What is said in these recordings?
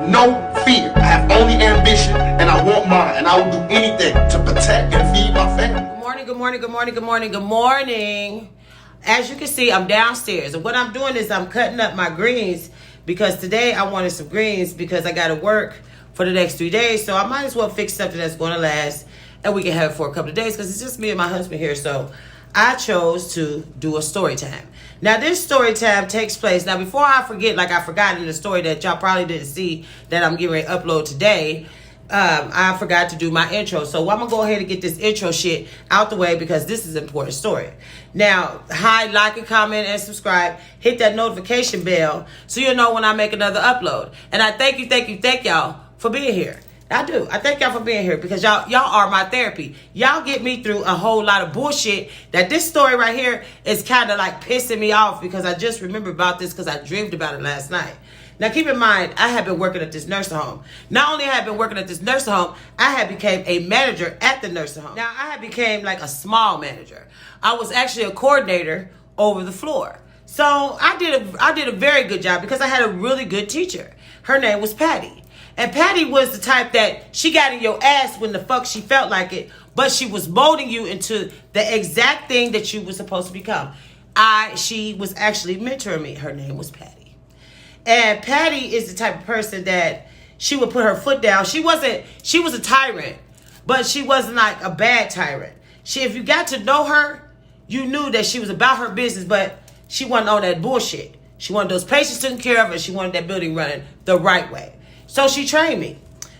no fear. I have only ambition, and I want mine, and I will do anything to protect and feed my family. Good morning, good morning, good morning, good morning, good morning. As you can see, I'm downstairs, and what I'm doing is I'm cutting up my greens because today I wanted some greens because I got to work for the next 3 days, so I might as well fix something that's going to last, and we can have it for a couple of days because it's just me and my husband here, so I chose to do a story time. Now, this story time takes place. Now, before I forget, like I forgot in the story that y'all probably didn't see that I'm getting ready to upload today, I forgot to do my intro. So I'm going to go ahead and get this intro shit out the way because this is an important story. Now, like, and comment, and subscribe. Hit that notification bell so you'll know when I make another upload. And I thank y'all for being here. I do. I thank y'all for being here because y'all are my therapy. Y'all get me through a whole lot of bullshit that this story right here is kind of like pissing me off because I just remember about this because I dreamed about it last night. Now, keep in mind, I have been working at this nursing home. Not only have I been working at this nursing home, I have became a manager at the nursing home. Now, I have became like a small manager. I was actually a coordinator over the floor. So I did a very good job because I had a really good teacher. Her name was Patty. And Patty was the type that she got in your ass when the fuck she felt like it, but she was molding you into the exact thing that you were supposed to become. She was actually mentoring me. Her name was Patty. And Patty is the type of person that she would put her foot down. She was a tyrant, but she wasn't like a bad tyrant. If you got to know her, you knew that she was about her business, but she wasn't on that bullshit. She wanted those patients taken care of, and she wanted that building running the right way. So she trained me.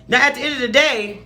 Now, at the end of the day,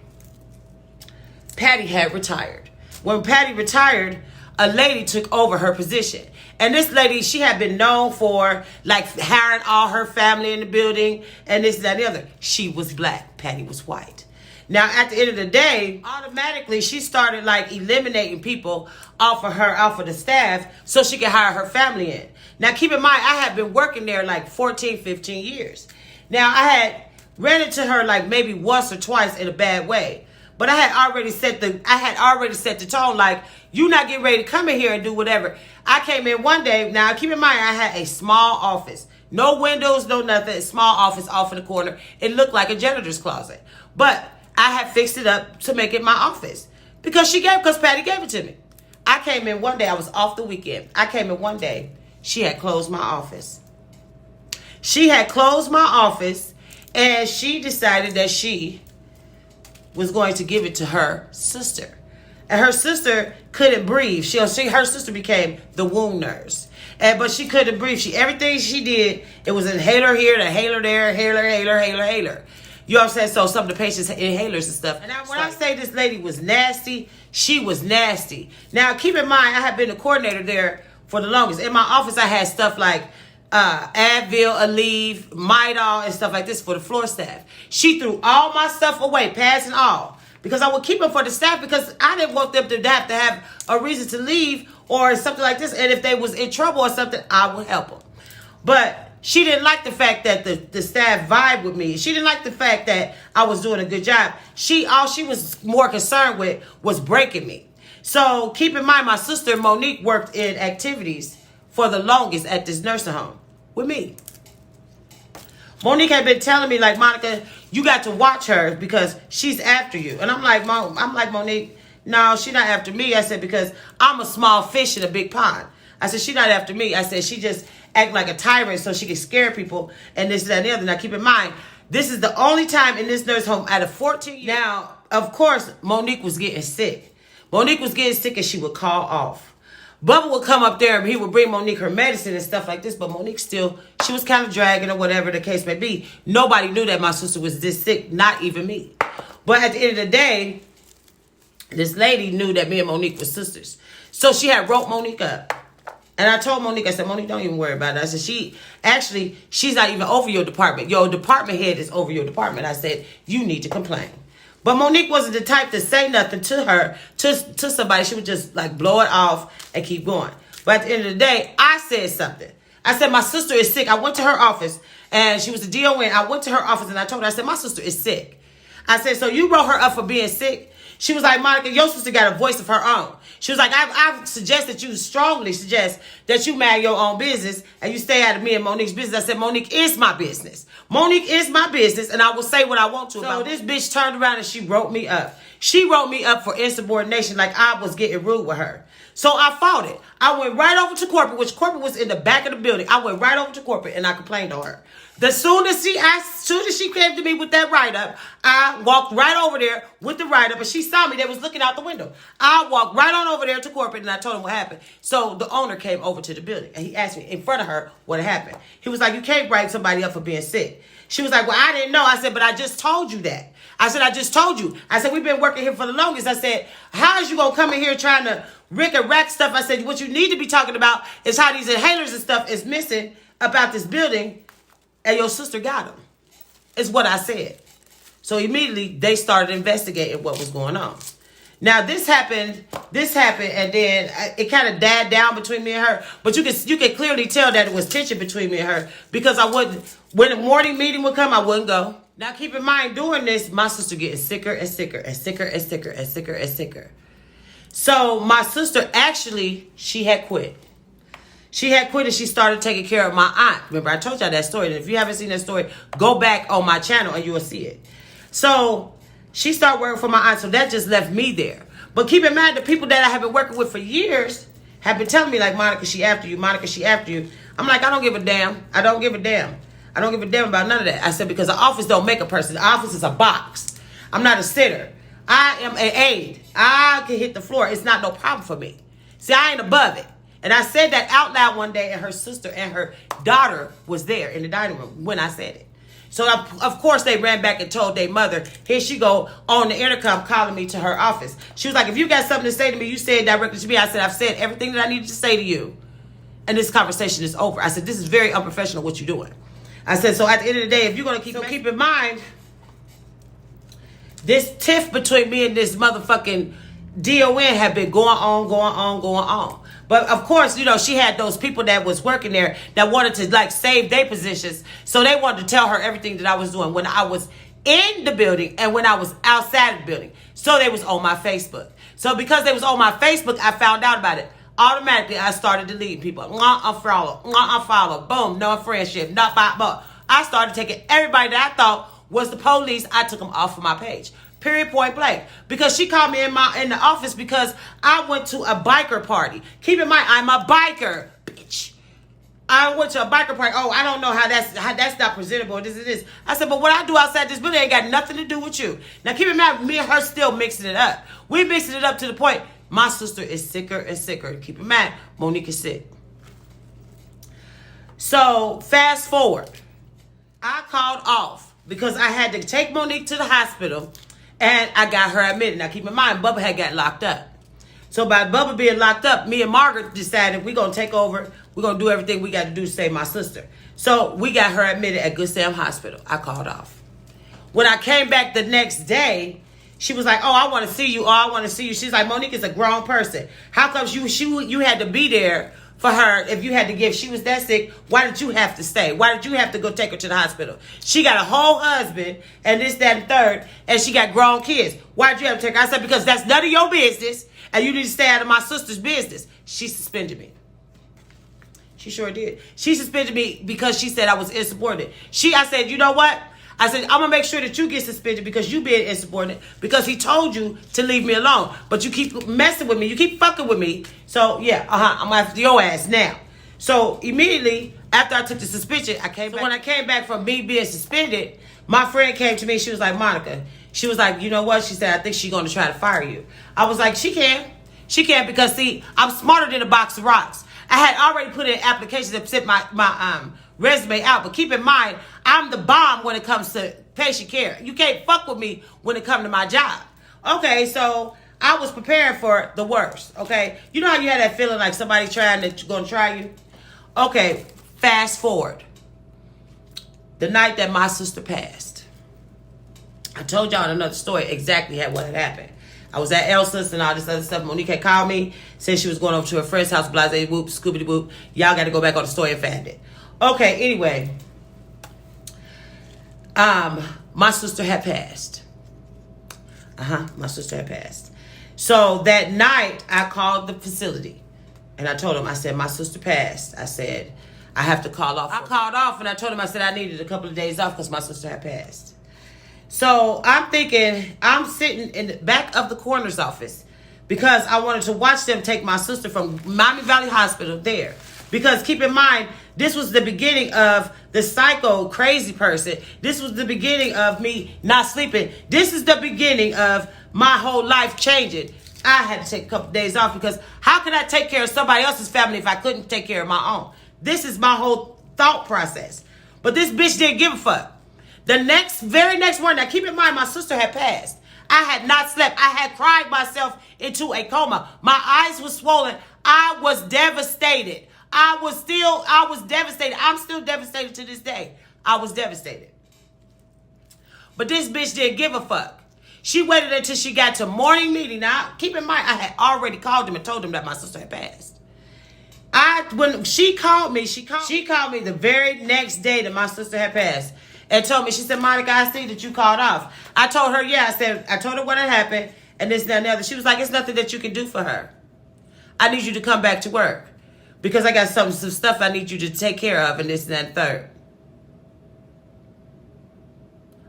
Patty had retired. When Patty retired, a lady took over her position. And this lady, she had been known for like hiring all her family in the building and this, that, and the other. She was black. Patty was white. Now, at the end of the day, automatically, she started like eliminating people off of the staff so she could hire her family in. Now, keep in mind, I had been working there like 14, 15 years. Now, I had ran into her like maybe once or twice in a bad way. But I had already set the tone, like, you not getting ready to come in here and do whatever. I came in one day. Now, keep in mind, I had a small office. No windows, no nothing. A small office off in the corner. It looked like a janitor's closet. But I had fixed it up to make it my office. Because Patty gave it to me. I came in one day. I was off the weekend. I came in one day. She had closed my office. And she decided that she was going to give it to her sister. And her sister couldn't breathe. Her sister became the wound nurse. But she couldn't breathe. Everything she did, it was inhaler here, the inhaler there, inhaler. You know what I'm saying? So some of the patients had inhalers and stuff. And when I say this lady was nasty, she was nasty. Now, keep in mind, I have been a coordinator there for the longest. In my office, I had stuff like Advil, Aleve, Midol, and stuff like this for the floor staff. She threw all my stuff away, pads and all, because I would keep them for the staff because I didn't want them to have a reason to leave or something like this. And if they was in trouble or something, I would help them. But she didn't like the fact that the staff vibed with me. She didn't like the fact that I was doing a good job. All she was more concerned with was breaking me. So keep in mind, my sister Monique worked in activities for the longest at this nursing home with me. Monique had been telling me, like, Monica, you got to watch her because she's after you. And I'm like, Monique, no, she's not after me. I said, because I'm a small fish in a big pond. I said, she's not after me. I said, she just act like a tyrant so she can scare people and this, that, and the other. Now, keep in mind, this is the only time in this nursing home out of 14 years. Now, of course, Monique was getting sick. And she would call off. Bubba would come up there and he would bring Monique her medicine and stuff like this, but Monique she was kind of dragging or whatever the case may be. Nobody knew that my sister was this sick, not even me. But at the end of the day, this lady knew that me and Monique were sisters. So she had wrote Monique up. And I told Monique, I said, Monique, don't even worry about it. I said, she's not even over your department. Your department head is over your department. I said, you need to complain. But Monique wasn't the type to say nothing to her, to somebody. She would just like blow it off and keep going. But at the end of the day, I said something. I said, my sister is sick. I went to her office and she was the DON. I went to her office and I told her, I said, my sister is sick. I said, so you wrote her up for being sick? She was like, Monica, your sister got a voice of her own. She was like, I strongly suggest that you mind your own business and you stay out of me and Monique's business. I said, Monique is my business. Monique is my business, and I will say what I want to. So this bitch turned around and she wrote me up. She wrote me up for insubordination, like I was getting rude with her. So I fought it. I went right over to corporate, which corporate was in the back of the building. I went right over to corporate and I complained on her. As soon as she came to me with that write-up, I walked right over there with the write-up, and she saw me. They was looking out the window. I walked right on over there to corporate, and I told him what happened. So the owner came over to the building, and he asked me in front of her what happened. He was like, you can't write somebody up for being sick. She was like, well, I didn't know. I said, but I just told you that. I said, I just told you. I said, we've been working here for the longest. I said, how is you going to come in here trying to rick and rack stuff? I said, what you need to be talking about is how these inhalers and stuff is missing about this building, and your sister got them. Is what I said. So immediately they started investigating what was going on. Now this happened, and then it kind of died down between me and her. But you can clearly tell that it was tension between me and her, because I wouldn't, when the morning meeting would come, I wouldn't go. Now keep in mind, doing this, my sister getting sicker and sicker and sicker and sicker and sicker and sicker. So my sister actually, she had quit. She had quit and she started taking care of my aunt. Remember, I told y'all that story. And if you haven't seen that story, go back on my channel and you will see it. So she started working for my aunt. So that just left me there. But keep in mind, the people that I have been working with for years have been telling me, like, Monica, she after you. Monica, she after you. I'm like, I don't give a damn. I don't give a damn. I don't give a damn about none of that. I said, because the office don't make a person. The office is a box. I'm not a sitter. I am an aide. I can hit the floor. It's not no problem for me. See, I ain't above it. And I said that out loud one day, and her sister and her daughter was there in the dining room when I said it. So, of course, they ran back and told their mother, here she go on the intercom calling me to her office. She was like, if you got something to say to me, you say it directly to me. I said, I've said everything that I needed to say to you, and this conversation is over. I said, this is very unprofessional what you're doing. I said, so at the end of the day, if you're going to keep in mind, this tiff between me and this motherfucking DON had been going on. But of course, you know, she had those people that was working there that wanted to like save their positions. So they wanted to tell her everything that I was doing when I was in the building and when I was outside the building. So they was on my Facebook. So because they was on my Facebook, I found out about it. Automatically, I started deleting people. Unfollow. Boom. No friendship. Not five. I started taking everybody that I thought was the police. I took them off of my page. Period, point blank. Because she called me in the office because I went to a biker party. Keep in mind, I'm a biker, bitch. I went to a biker party. Oh, I don't know how that's not presentable. This is this. I said, but what I do outside this building ain't got nothing to do with you. Now keep in mind, me and her still mixing it up. We mixing it up to the point my sister is sicker and sicker. Keep in mind, Monique is sick. So fast forward, I called off because I had to take Monique to the hospital. And I got her admitted. Now, keep in mind, Bubba had got locked up. So by Bubba being locked up, me and Margaret decided we're going to take over. We're going to do everything we got to do to save my sister. So we got her admitted at Good Sam Hospital. I called off. When I came back the next day, she was like, oh, I want to see you. Oh, I want to see you. She's like, Monique is a grown person. How come you had to be there for her if you had to give? She was that sick. Why did you have to stay? Why did you have to go take her to the hospital? She got a whole husband and this, that, and third, and she got grown kids. Why did you have to take her? I said, because that's none of your business, and you need to stay out of my sister's business. She suspended me. She sure did. She suspended me because she said I was insubordinate. I said, you know what? I said, I'm going to make sure that you get suspended because you being insubordinate, because he told you to leave me alone. But you keep messing with me. You keep fucking with me. So, yeah, I'm after your ass now. So, immediately, after I took the suspension, I came back. When I came back from me being suspended, my friend came to me. She was like, Monica. She was like, you know what? She said, I think she's going to try to fire you. I was like, she can. She can because, see, I'm smarter than a box of rocks. I had already put in applications that sent my resume out. But keep in mind, I'm the bomb when it comes to patient care. You can't fuck with me when it comes to my job. Okay, so I was preparing for the worst, okay? You know how you had that feeling like somebody going to try you? Okay, fast forward. The night that my sister passed, I told y'all in another story exactly what had happened. I was at Elsa's and all this other stuff. Monique had called me, said she was going over to her friend's house, blase, whoop, scoobity whoop. Y'all got to go back on the story and find it. Okay, anyway. My sister had passed. My sister had passed. So that night, I called the facility. And I told them, I said, my sister passed. I said, I have to call off. I called off and I told him, I said I needed a couple of days off because my sister had passed. So I'm thinking, I'm sitting in the back of the coroner's office because I wanted to watch them take my sister from Miami Valley Hospital there. Because keep in mind, this was the beginning of the psycho crazy person. This was the beginning of me not sleeping. This is the beginning of my whole life changing. I had to take a couple days off because how could I take care of somebody else's family if I couldn't take care of my own? This is my whole thought process. But this bitch didn't give a fuck. The very next morning, now keep in mind, my sister had passed. I had not slept. I had cried myself into a coma. My eyes were swollen. I was devastated. I was devastated. I'm still devastated to this day. I was devastated. But this bitch didn't give a fuck. She waited until she got to morning meeting. Now, keep in mind, I had already called them and told them that my sister had passed. When she called me the very next day that my sister had passed and told me, she said, Monica, I see that you called off. I told her, yeah, I told her what had happened and this, that, and the other. She was like, it's nothing that you can do for her. I need you to come back to work because I got some stuff I need you to take care of and this, and that, and third.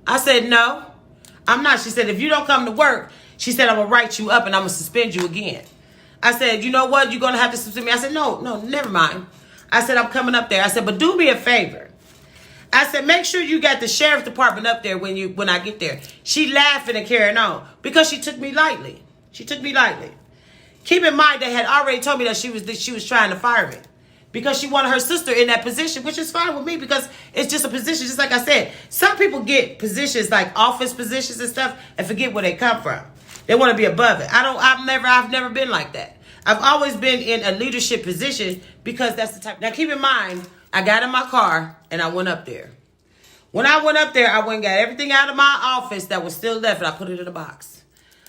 I said, no, I'm not. She said, if you don't come to work, she said, I'm going to write you up and I'm going to suspend you again. I said, you know what? You're going to have to suspend me. I said, no, never mind. I said, I'm coming up there. I said, but do me a favor. I said, make sure you got the sheriff's department up there when I get there. She laughing and carrying on because she took me lightly. She took me lightly. Keep in mind, they had already told me that she was trying to fire me because she wanted her sister in that position, which is fine with me because it's just a position. Just like I said, some people get positions like office positions and stuff and forget where they come from. They want to be above it. I've never been like that. I've always been in a leadership position because that's the type. Now keep in mind, I got in my car and I went up there. When I went up there, I went and got everything out of my office that was still left and I put it in a box.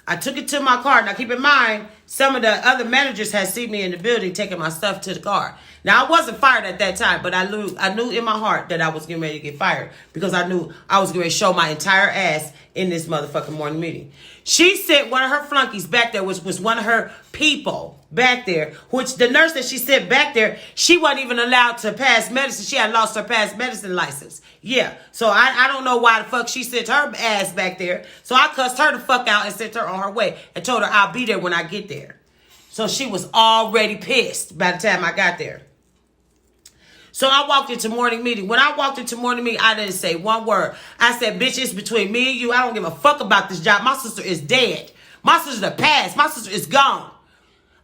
I took it to my car. Now keep in mind, some of the other managers had seen me in the building taking my stuff to the car. Now I wasn't fired at that time, but I knew in my heart that I was getting ready to get fired because I knew I was going to show my entire ass in this motherfucking morning meeting. She sent one of her flunkies back there, which was one of her people back there, which the nurse that she sent back there, she wasn't even allowed to pass medicine. She had lost her pass medicine license. Yeah, so I don't know why the fuck she sent her ass back there. So I cussed her the fuck out and sent her on her way and told her I'll be there when I get there. So she was already pissed by the time I got there. So I walked into morning meeting. When I walked into morning meeting, I didn't say one word. I said, bitch, it's between me and you. I don't give a fuck about this job. My sister is dead. My sister passed. My sister is gone.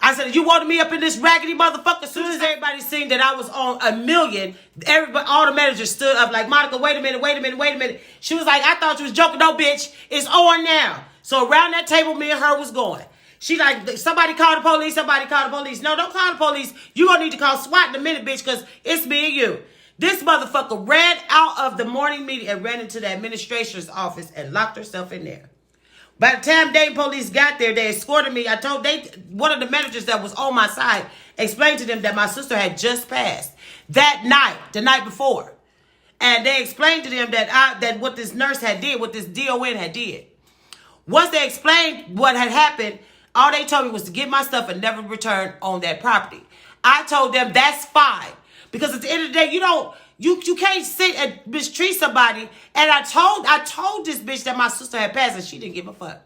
I said, you wanted me up in this raggedy motherfucker? As soon as everybody seen that I was on a million, all the managers stood up like, Monica, wait a minute. She was like, I thought you was joking. No, bitch, it's on now. So around that table, me and her was going. She like, somebody call the police, No, don't call the police. You gonna need to call SWAT in a minute, bitch, because it's me and you. This motherfucker ran out of the morning meeting and ran into the administrator's office and locked herself in there. By the time Dayton police got there, they escorted me. One of the managers that was on my side explained to them that my sister had just passed that night, the night before. And they explained to them that what this nurse had did, what this DON had did. Once they explained what had happened, all they told me was to get my stuff and never return on that property. I told them that's fine. Because at the end of the day, you can't sit and mistreat somebody. And I told this bitch that my sister had passed and she didn't give a fuck.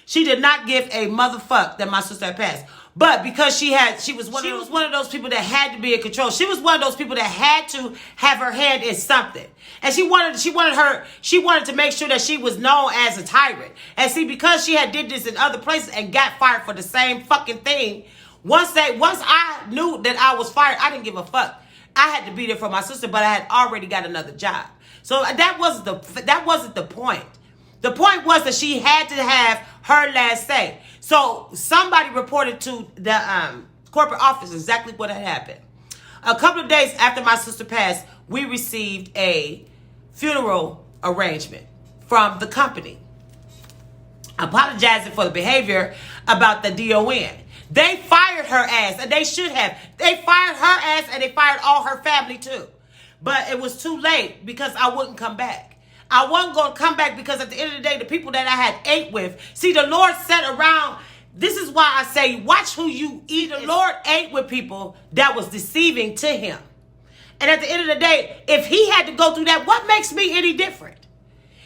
She did not give a motherfuck that my sister had passed. But because she was one of those people that had to be in control. She was one of those people that had to have her hand in something. And she wanted to make sure that she was known as a tyrant. And see, because she had did this in other places and got fired for the same fucking thing, once I knew that I was fired, I didn't give a fuck. I had to be there for my sister, but I had already got another job. So that wasn't the point. The point was that she had to have her last say. So somebody reported to the corporate office exactly what had happened. A couple of days after my sister passed, we received a funeral arrangement from the company apologizing for the behavior about the DON. They fired her ass, and they should have. They fired her ass, and they fired all her family too. But it was too late because I wouldn't come back. I wasn't going to come back because at the end of the day, the people that I had ate with, see, the Lord sat around. This is why I say, watch who you eat. The Lord ate with people that was deceiving to him. And at the end of the day, if he had to go through that, what makes me any different?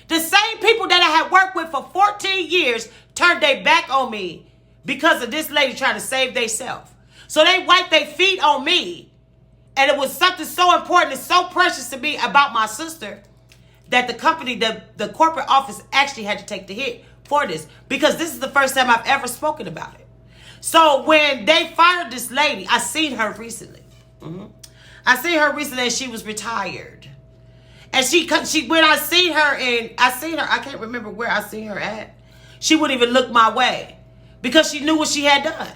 The same people that I had worked with for 14 years turned their back on me because of this lady trying to save themselves. So they wiped their feet on me. And it was something so important and so precious to me about my sister that the company, the corporate office actually had to take the hit for this. Because this is the first time I've ever spoken about it. So when they fired this lady, I seen her recently. I seen her recently and she was retired. And she when I seen her, I can't remember where I seen her at. She wouldn't even look my way because she knew what she had done.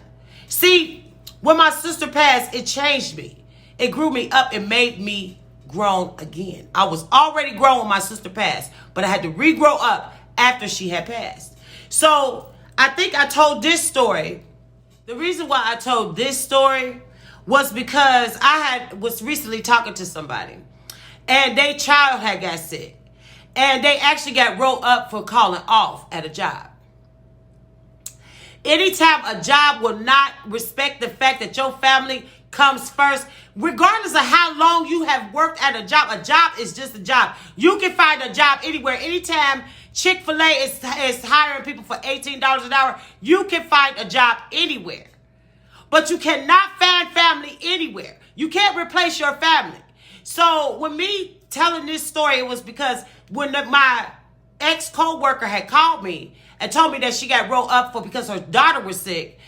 See, when my sister passed, it changed me. It grew me up and made me grown again. I was already grown when my sister passed, but I had to regrow up after she had passed. So I think I told this story. The reason why I told this story was because I was recently talking to somebody and their child had got sick and they actually got rolled up for calling off at a job. Anytime a job will not respect the fact that your family comes first, regardless of how long you have worked at a job is just a job. You can find a job anywhere. Anytime Chick-fil-A is hiring people for $18 an hour, you can find a job anywhere. But you cannot find family anywhere. You can't replace your family. So when me telling this story, it was because when my ex-co-worker had called me and told me that she got rolled up because her daughter was sick,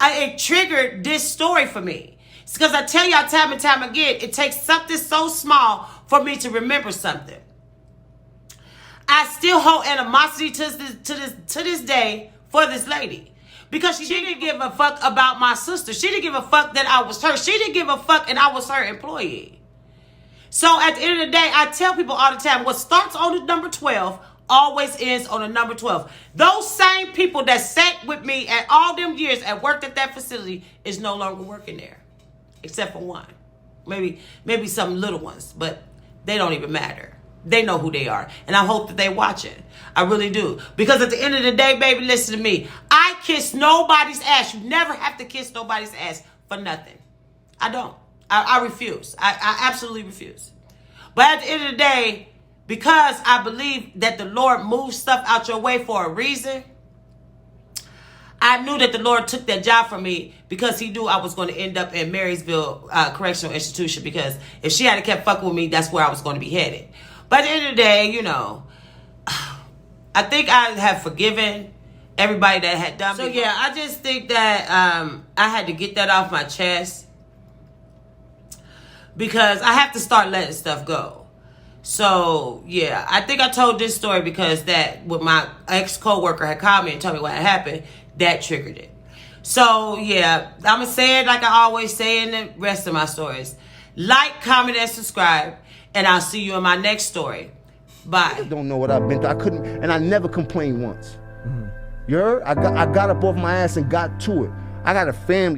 it triggered this story for me. It's because I tell y'all time and time again, it takes something so small for me to remember something. I still hold animosity to this day for this lady. Because she didn't give a fuck about my sister. She didn't give a fuck that I was her. She didn't give a fuck and I was her employee. So at the end of the day, I tell people all the time, what starts on the number 12 always ends on the number 12. Those same people that sat with me at all them years and worked at that facility is no longer working there. Except for one. Maybe some little ones, but they don't even matter. They know who they are. And I hope that they watching. I really do. Because at the end of the day, baby, listen to me. I kiss nobody's ass. You never have to kiss nobody's ass for nothing. I don't. I refuse. I absolutely refuse. But at the end of the day, because I believe that the Lord moves stuff out your way for a reason, I knew that the Lord took that job from me because he knew I was going to end up in Marysville Correctional Institution, because if she had kept fucking with me, that's where I was going to be headed. But at the end of the day, you know, I think I have forgiven everybody that had done me. So yeah, I just think that I had to get that off my chest because I have to start letting stuff go. So yeah, I think I told this story because that when my ex-co-worker had called me and told me what had happened, that triggered it. So yeah, I'm going to say it like I always say in the rest of my stories. Like, comment, and subscribe. And I'll see you in my next story. Bye. I don't know what I've been through. I couldn't, and I never complained once. You heard? I got up off my ass and got to it. I got a family.